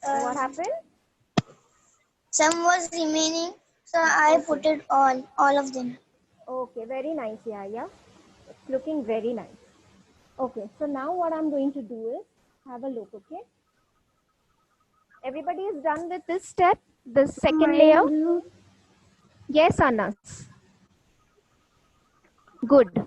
What happened? Some was remaining, so I put it all of them. Okay, very nice. Yeah. It's looking very nice. Okay, so now what I'm going to do is have a look, okay? Everybody is done with this step, the second layer? Yes, Anas. Good.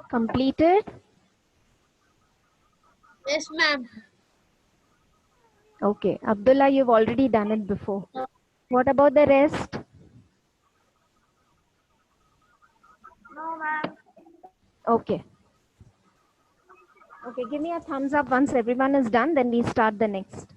Completed? Yes, ma'am. Okay, Abdullah, you've already done it before. What about the rest? No, ma'am. Okay. Okay, give me a thumbs up once everyone is done, then we start the next.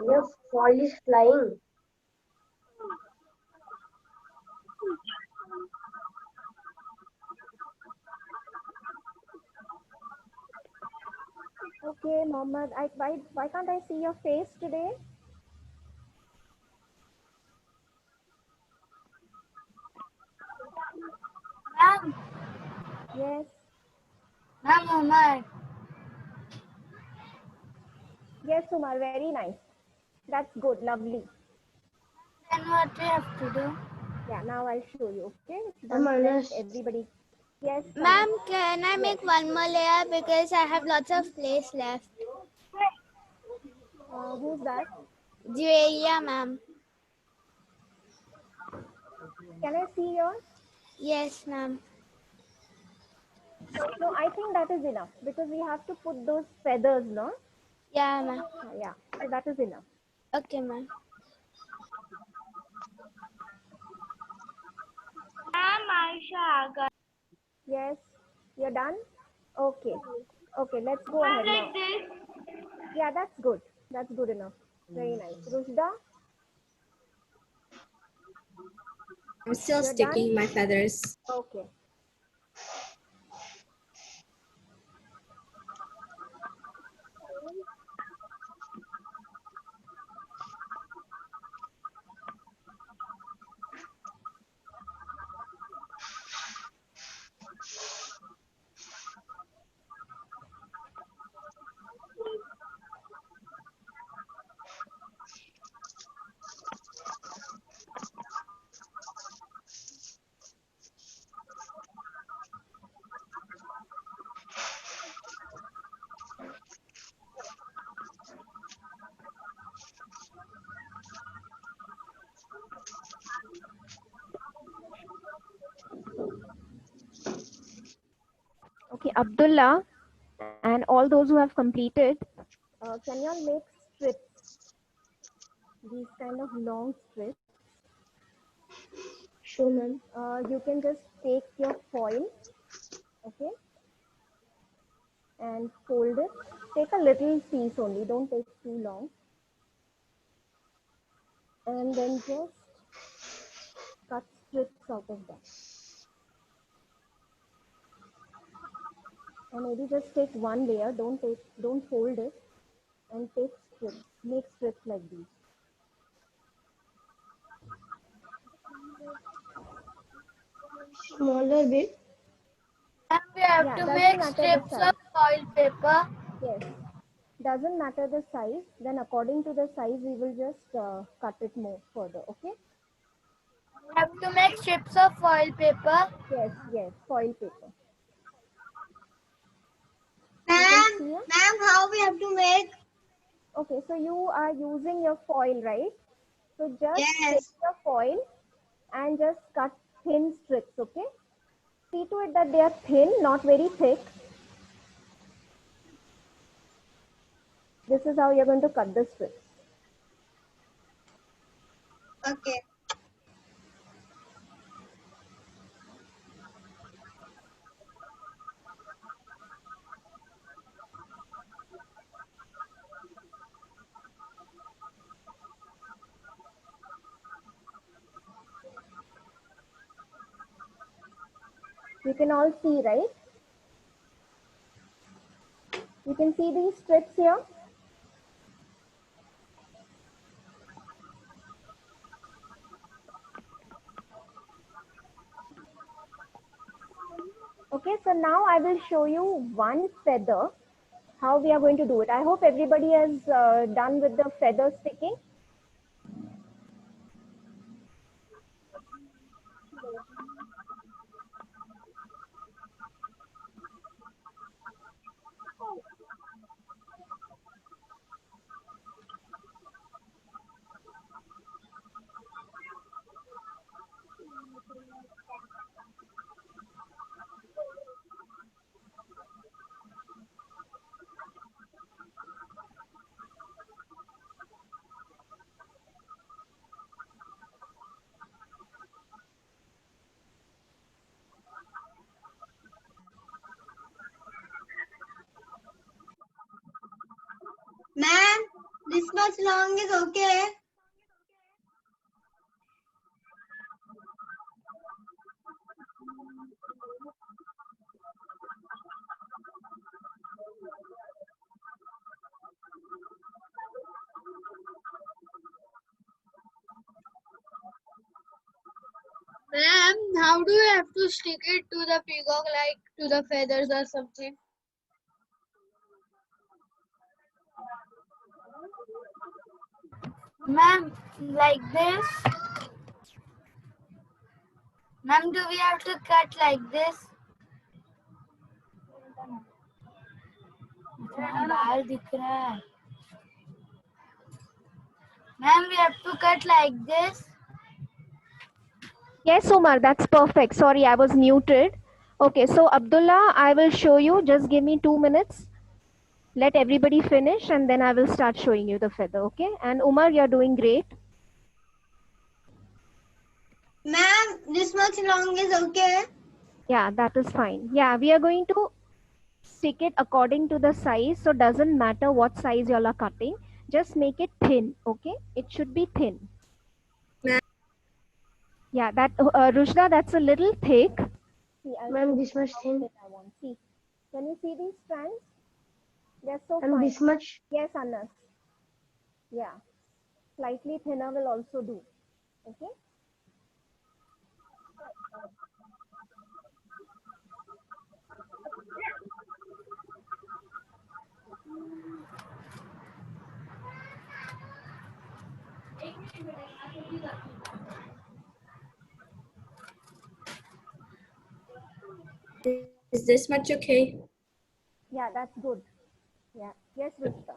Your foil is flying. Okay, Mohammed, why can't I see your face today? Ma'am. Yes. Ma'am, Omar. Yes, Umar, very nice. That's good, lovely. Then what we have to do? Yeah, now I'll show you, okay? I'm Once honest. everybody. Yes, Ma'am, Anas. can I Yes. make one more layer because I have lots of place left? Who's that? Julia, ma'am. Can I see yours? Yes, ma'am. No, I think that is enough because we have to put those feathers, no? Yeah, ma'am. Yeah, so that is enough. Okay, ma'am. Yes, you're done? Okay. Okay, let's go ahead now. Yeah, that's good. That's good enough. Very nice. Rushda, I'm still you're sticking done? my feathers. Okay. Okay, Abdullah and all those who have completed, can you all make strips? These kind of long strips. Sure, ma'am. You can just take your foil, okay, and fold it. Take a little piece only, don't take too long. And then just cut strips out of that. And maybe just take one layer, don't fold it, and take strips. Make strips like these. Smaller bit. And we have Yeah, to doesn't make matter the strips size. of foil paper. Yes. Doesn't matter the size. Then according to the size, we will just cut it more further. Okay? We have to make strips of foil paper. Yes, yes. Foil paper. Ma'am, See here? ma'am, how we have to make? Okay, so you are using your foil, right? So just take Yes. the foil and just cut thin strips. Okay? See to it that they are thin, not very thick. This is how you're going to cut the strips. Okay. You can all see, right? You can see these strips here. Okay, so now I will show you one feather, how we are going to do it. I hope everybody has done with the feather sticking. Ma'am, this much long is okay. Ma'am, how do you have to stick it to the peacock, like to the feathers or something? Ma'am, like this? Ma'am, do we have to cut like this? बाल दिख रहा है. Ma'am, we have to cut like this. Yes, Umar, that's perfect. Sorry, I was muted. Okay, so Abdullah, I will show you. Just give me 2 minutes. Let everybody finish and then I will start showing you the feather, okay? And Umar, you're doing great. Ma'am, this much long is okay. Yeah, that is fine. Yeah, we are going to stick it according to the size. So doesn't matter what size y'all are cutting. Just make it thin, okay? It should be thin. Yeah, that Rushda, that's a little thick. See, Ma'am, this much how thin. thin I want. See, can you see these strands? They're so And fine. this much. Yes, Anas. Yeah, slightly thinner will also do. Okay. Is this much okay? Yeah, that's good. Yeah. Yes, Rushda.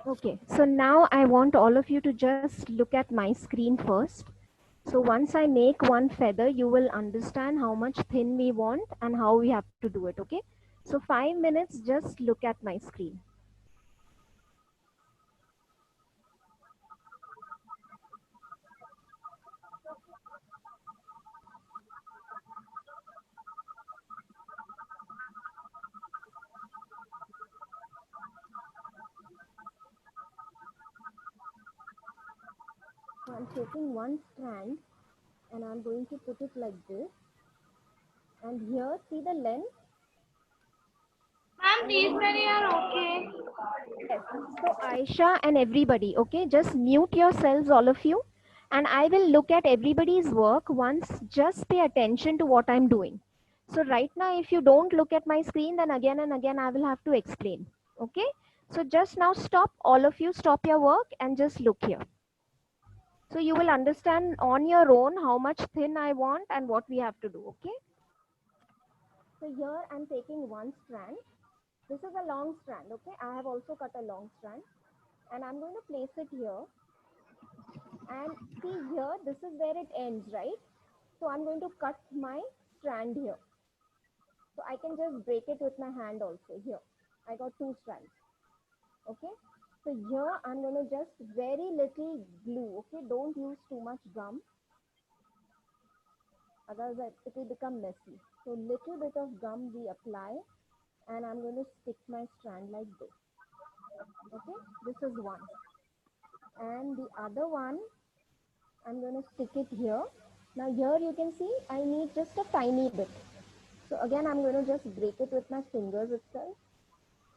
Okay, so now I want all of you to just look at my screen first. So once I make one feather, you will understand how much thin we want and how we have to do it, okay? So 5 minutes, just look at my screen. So I'm taking one strand and I'm going to put it like this. And here, see the length? Ma'am, these many are okay. Yes. So Aisha and everybody, okay, just mute yourselves, all of you. And I will look at everybody's work once. Just pay attention to what I'm doing. So right now, if you don't look at my screen, then again and again, I will have to explain. Okay. So just now stop, all of you stop your work and just look here. So you will understand on your own how much thin I want and what we have to do. Okay. So here I'm taking one strand. This is a long strand. Okay. I have also cut a long strand. And I'm going to place it here. And see here, this is where it ends, right? So I'm going to cut my strand here. So I can just break it with my hand also here. I got two strands. Okay. So here I'm going to just very little glue. Okay. Don't use too much gum. Otherwise it will become messy. So little bit of gum we apply and I'm going to stick my strand like this. Okay. This is one. And the other one, I'm going to stick it here. Now here you can see I need just a tiny bit. So again I'm going to just break it with my fingers itself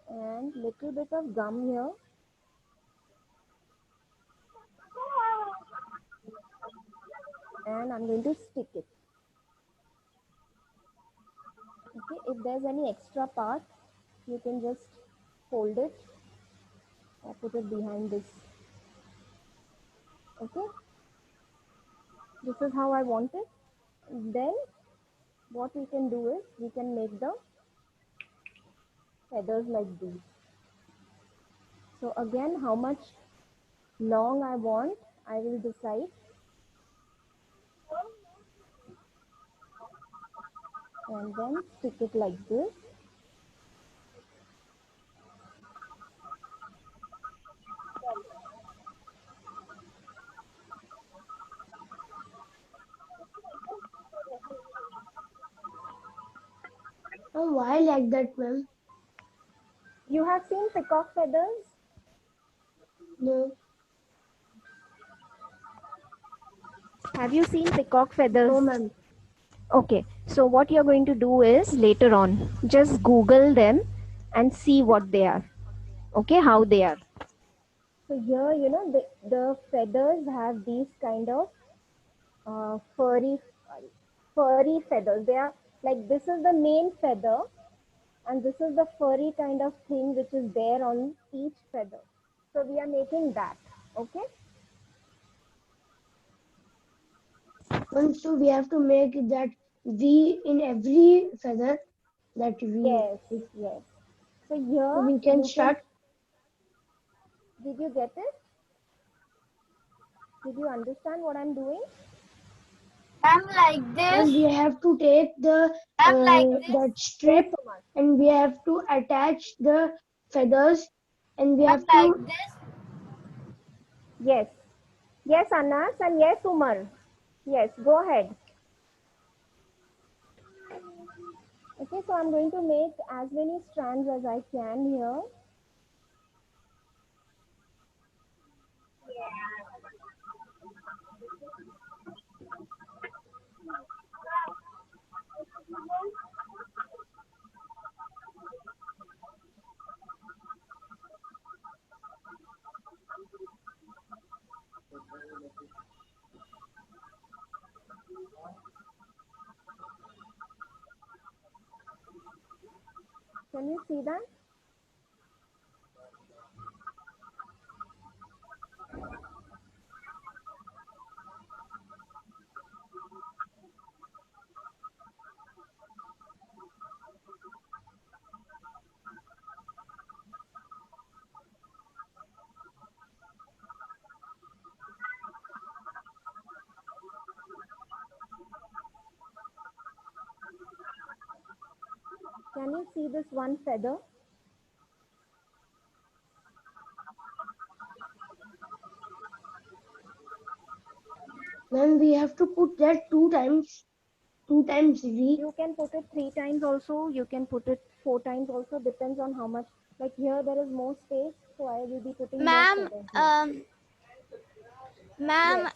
and little bit of gum here. And I'm going to stick it. Okay, if there's any extra part, you can just fold it or put it behind this. Okay, this is how I want it. Then what we can do is we can make the feathers like these. So again, how much long I want, I will decide. And then stick it like this. Oh, why like that, ma'am? You have seen peacock feathers? No. Have you seen peacock feathers? No, ma'am. Okay, so what you're going to do is later on, just Google them and see what they are. Okay, how they are. So here, you know, the feathers have these kind of furry feathers. They are like, this is the main feather and this is the furry kind of thing which is there on each feather. So we are making that. Okay. So we have to make that V in every feather that we Yes. Yes. So here so we can you start. Did you get it? Did you understand what I'm doing? I'm like And we this. have to take the I'm like this. that Yes, strip Umar. and we have to attach the feathers and we I'm have like to this. Yes. Yes, Anas, and yes, Umar. Yes, go ahead. Okay, so I'm going to make as many strands as I can here. Can you see that? Can you see this one feather? Ma'am, we have to put that two times week. You can put it 3 times also. You can put it 4 times also. Depends on how much. Like here, there is more space, so I will be putting more Ma'am, feathers here. ma'am,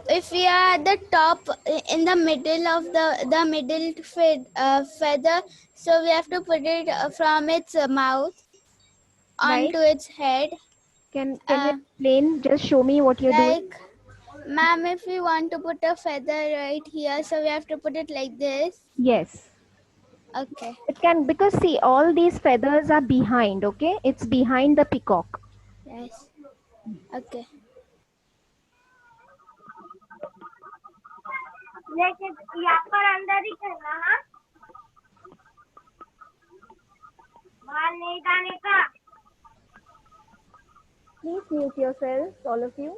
if we are at the top in the middle of the middle feather, so we have to put it from its mouth Right? onto its head. Can you Uh, explain? Just show me what you're doing. like, ma'am, if we want to put a feather right here, so we have to put it like this. Yes. Okay. It can, because see, all these feathers are behind, okay? It's behind the peacock. Yes. Okay. यहाँ पर अंदर ही करना हाँ बाहर नहीं जाने का Please mute yourselves, all of you.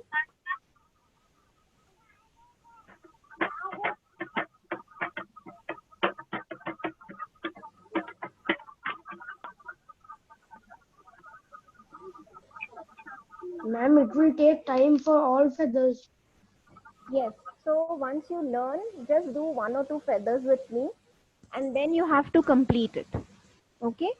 Ma'am, it will take time for all feathers. Yes. So once you learn, just do 1 or 2 feathers with me, and then you have to complete it. Okay?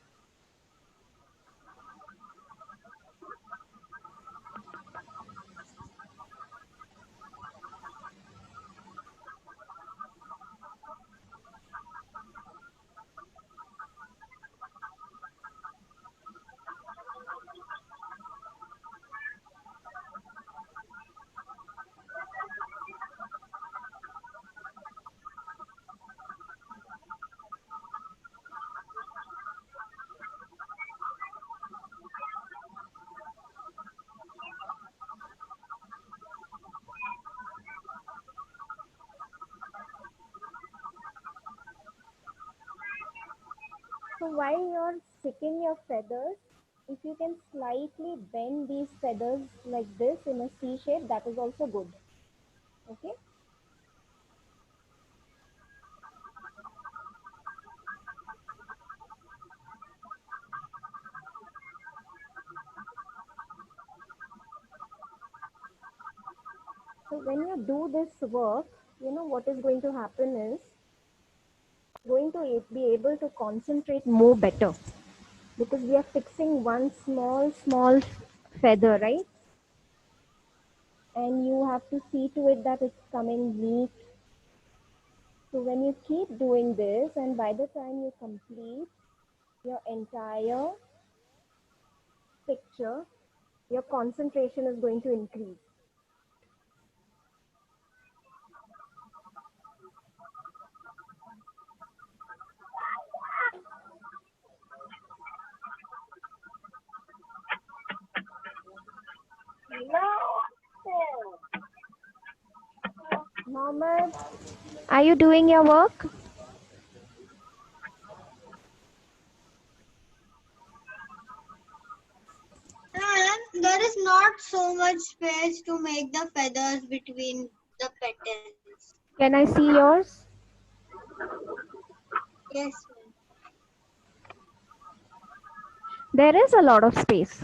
So while you're sticking your feathers, if you can slightly bend these feathers like this in a C shape, that is also good. Okay? So when you do this work, you know what is going to happen is going to be able to concentrate more better, because we are fixing one small feather, right? And you have to see to it that it's coming neat. So when you keep doing this, and by the time you complete your entire picture, your concentration is going to increase. Mohammed, are you doing your work? And there is not so much space to make the feathers between the petals. Can I see yours? Yes. There is a lot of space.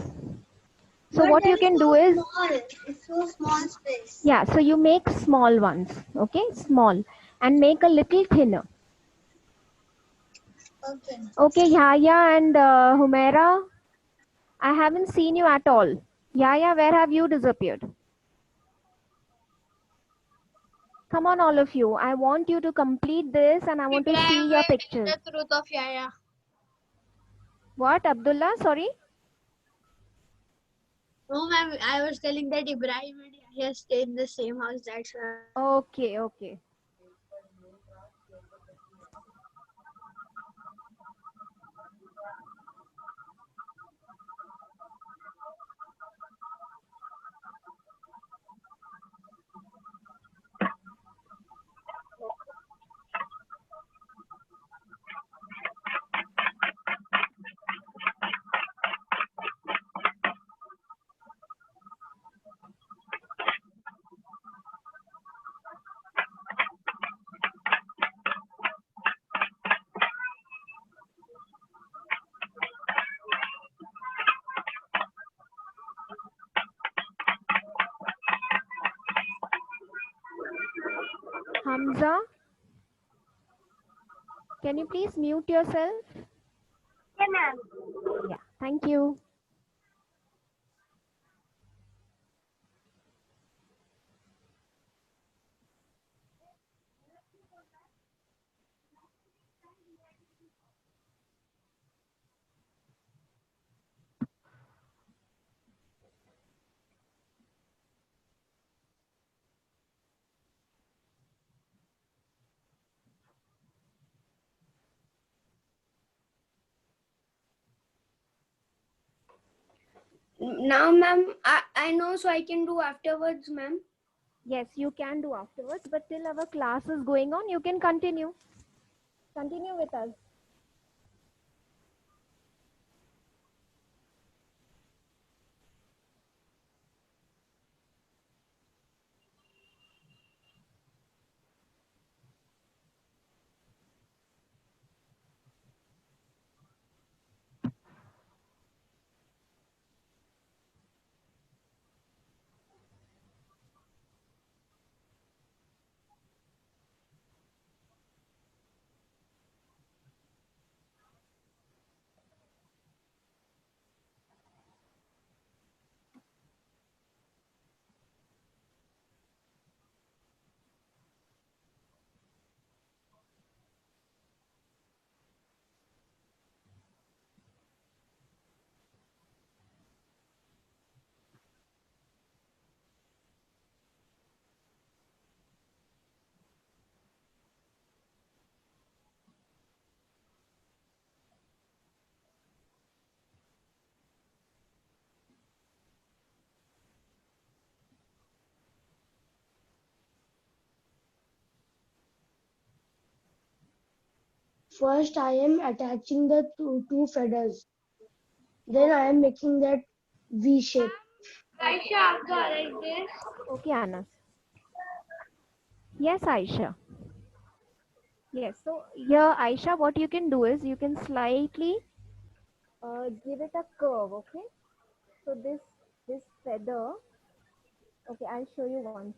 So But what there you is can so do is, small. It's so small space. yeah, so you make small ones, okay? Small, and make a little thinner. Okay. Okay, Yaya and Humaira, I haven't seen you at all. Yaya, where have you disappeared? Come on, all of you. I want you to complete this and I want to see your pictures. The truth of Yaya. What, Abdullah? Sorry? No, ma'am. I was telling that Ibrahim and Yahya stay in the same house. That's why. Okay, okay. Hamza, can you please mute yourself? Yeah, ma'am. Yeah, thank you. Now, ma'am, I know, so I can do afterwards, ma'am. Yes, you can do afterwards, but till our class is going on, you can continue. Continue with us. First, I am attaching the two feathers. Then I am making that V shape. Aisha, like this. Okay, Anas. Yes, Aisha. Yes, so here, Aisha, what you can do is you can slightly give it a curve, okay? So this feather, okay, I'll show you once.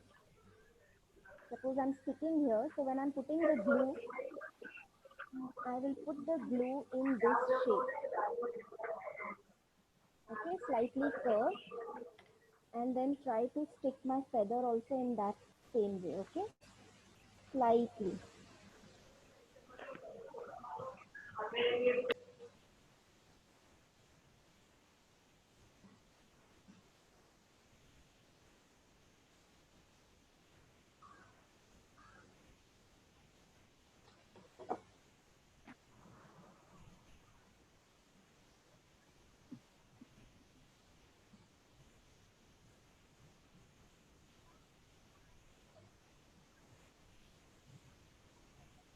Suppose I'm sticking here, so when I'm putting the glue, I will put the glue in this shape, okay, slightly curved, and then try to stick my feather also in that same way, okay, slightly.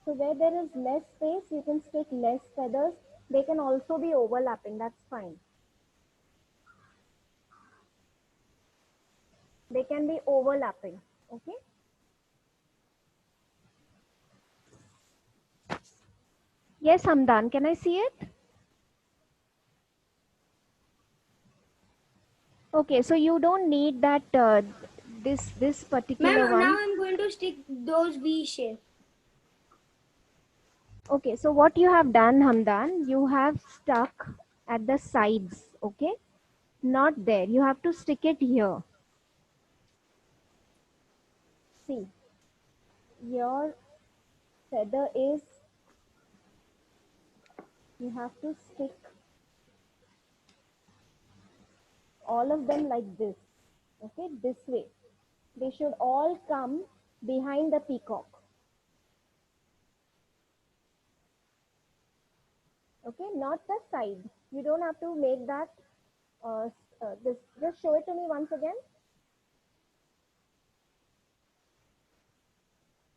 So where there is less space, you can stick less feathers. They can also be overlapping, that's fine. They can be overlapping, okay? Yes, Hamdan, can I see it? Okay, so you don't need that this particular Ma'am, one. now I'm going to stick those V shape. Okay, so what you have done, Hamdan, you have stuck at the sides, okay? Not there. You have to stick it here. See, your feather is, you have to stick all of them like this, okay? This way. They should all come behind the peacock. Okay, not the side. You don't have to make that this. Just show it to me once again.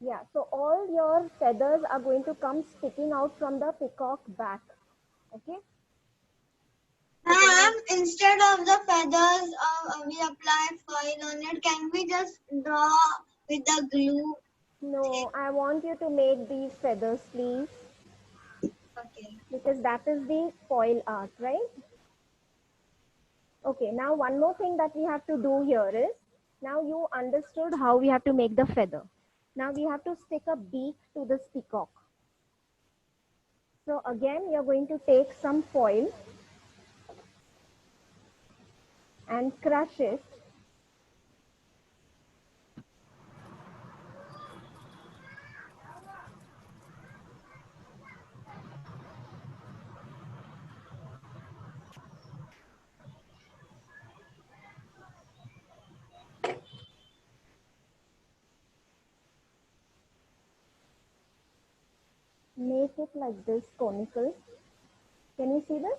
Yeah, so all your feathers are going to come sticking out from the peacock back. Okay. Ma'am, instead of the feathers, we apply foil on it. Can we just draw with the glue? No, I want you to make these feathers, please, Okay. because that is the foil art, right? Okay, now one more thing that we have to do here is, now you understood how we have to make the feather. Now we have to stick a beak to this peacock. So again, you're going to take some foil and crush it. Make it like this, conical. Can you see this?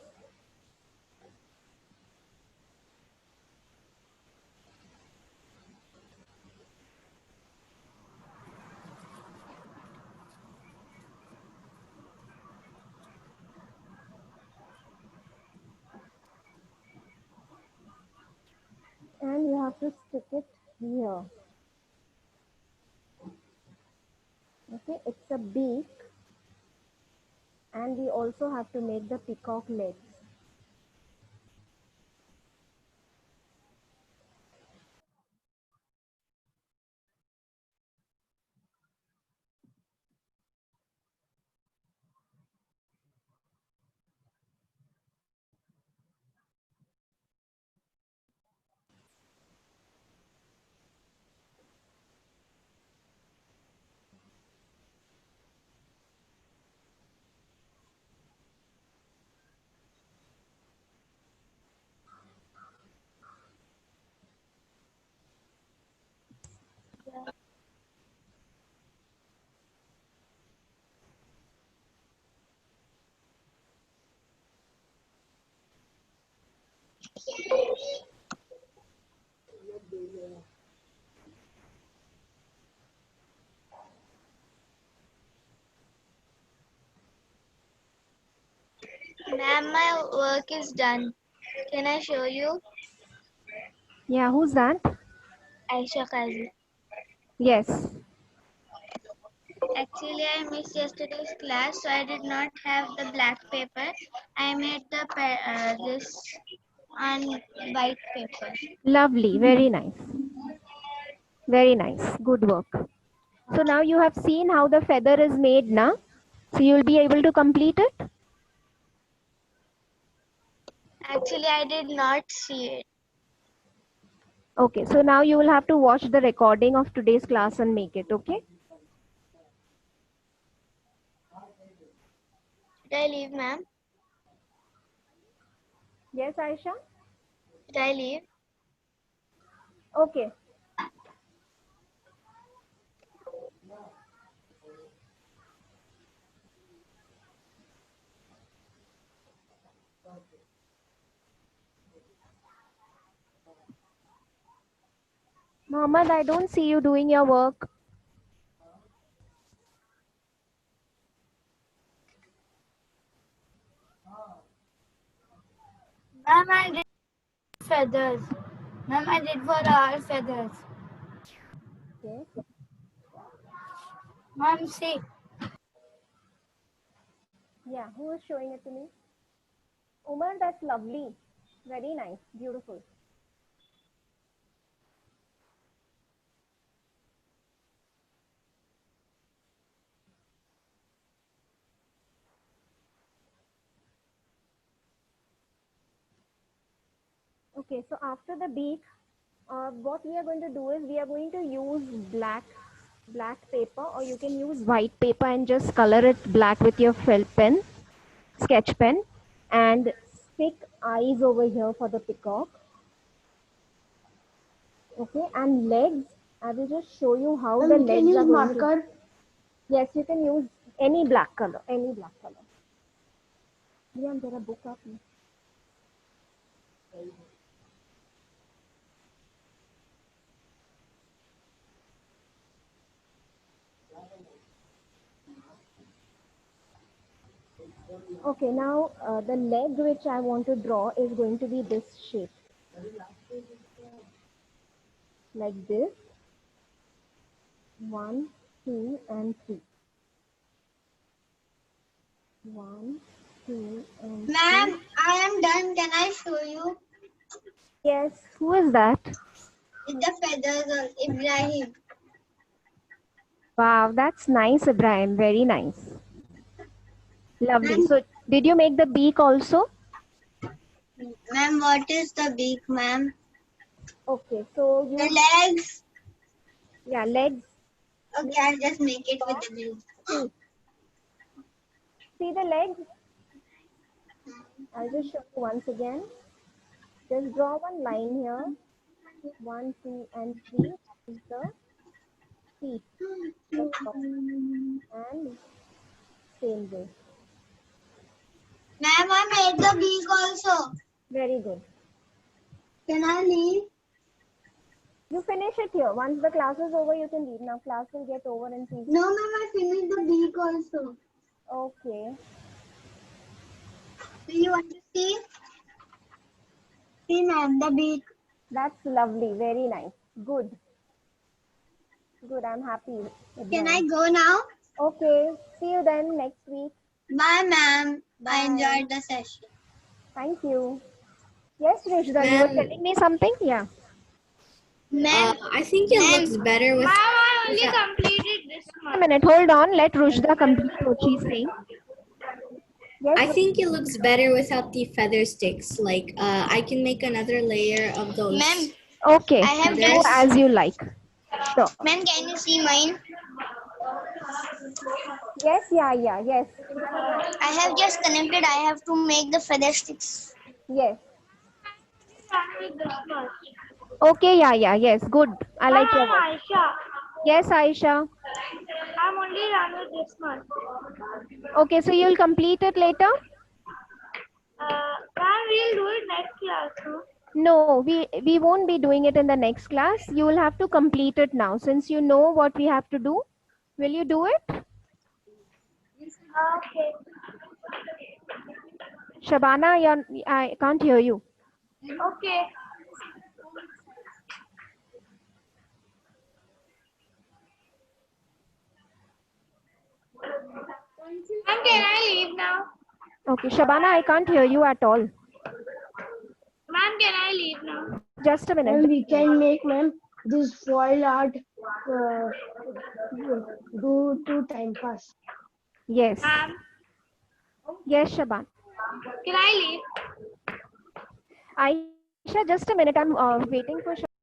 And you have to stick it here. Okay, it's a beak, and we also have to make the peacock legs. Ma'am, my work is done. Can I show you? Yeah, who's that? Aisha Kazi. Yes. Actually, I missed yesterday's class, so I did not have the black paper. I made this on white paper. Lovely. Very nice. Very nice. Good work. So now you have seen how the feather is made now. So you'll be able to complete it. Actually, I did not see it. Okay, so now you will have to watch the recording of today's class and make it, okay? Should I leave, ma'am? Yes, Aisha? Should I leave? Okay. Mohammed, I don't see you doing your work. Ma'am, I did feathers. Ma'am, I did for all feathers. Okay. Ma'am, see. Yeah, who is showing it to me? Umar, that's lovely. Very nice. Beautiful. Okay, so after the beak, what we are going to do is we are going to use black paper, or you can use white paper and just color it black with your felt pen, sketch pen, and stick eyes over here for the peacock. Okay, and legs, I will just show you how the And we can legs use are going marker. to. Yes, you can use any black color, any black color. Liam, there a book up. Okay, now the leg which I want to draw is going to be this shape. Like this. 1, 2, and 3. 1, 2, and 3. Ma'am, I am done. Can I show you? Yes, who is that? With the feathers of Ibrahim. Wow, that's nice, Ibrahim. Very nice. Lovely. Ma'am, So, did you make the beak also? ma'am, what is the beak, ma'am? Okay, so The you, legs. yeah, legs. Okay, I'll just make it with the beak. See, see the legs? I'll just show you once again. Just draw one line here. 1, 2, and 3 is the feet. The top. And same way. Ma'am, I made the beak also. Very good. Can I leave? You finish it here. Once the class is over, you can leave. Now class will get over in 2. No, ma'am, I finished the beak also. Okay. Do you want to see? See, ma'am, the beak. That's lovely. Very nice. Good. Good. I'm happy. Can I go now? Okay. See you then next week. Bye, ma'am. Bye. I enjoyed the session. Thank you. Yes, Rishda, you were Ma'am. telling me something? Yeah. Ma'am, I think it looks better with. completed this A minute. Hold on. Let Rushda complete what she's saying. Yes. I think it looks better without the feather sticks. Like, I can make another layer of those. Ma'am, Okay. I have Do just- as you like. Sure. ma'am, can you see mine? Yes. Yeah. Yeah. Yes. I have just connected. I have to make the feather sticks. Yes. Okay. Yeah. Yeah. Yes. Good. I like your voice. Aisha, Yes, Aisha. I'm only done with this one. Okay. So you'll complete it later? Ma'am, we'll do it next class, no? No, we won't be doing it in the next class. You will have to complete it now. Since you know what we have to do, will you do it? Okay. Shabana, I can't hear you. Okay. Ma'am, can I leave now? Okay, Shabana, I can't hear you at all. Ma'am, can I leave now? Just a minute. And we can make, ma'am, this foil art do to time pass. Yes. Ma'am, Yes, Shaban. can I leave? Aisha, just a minute. I'm waiting for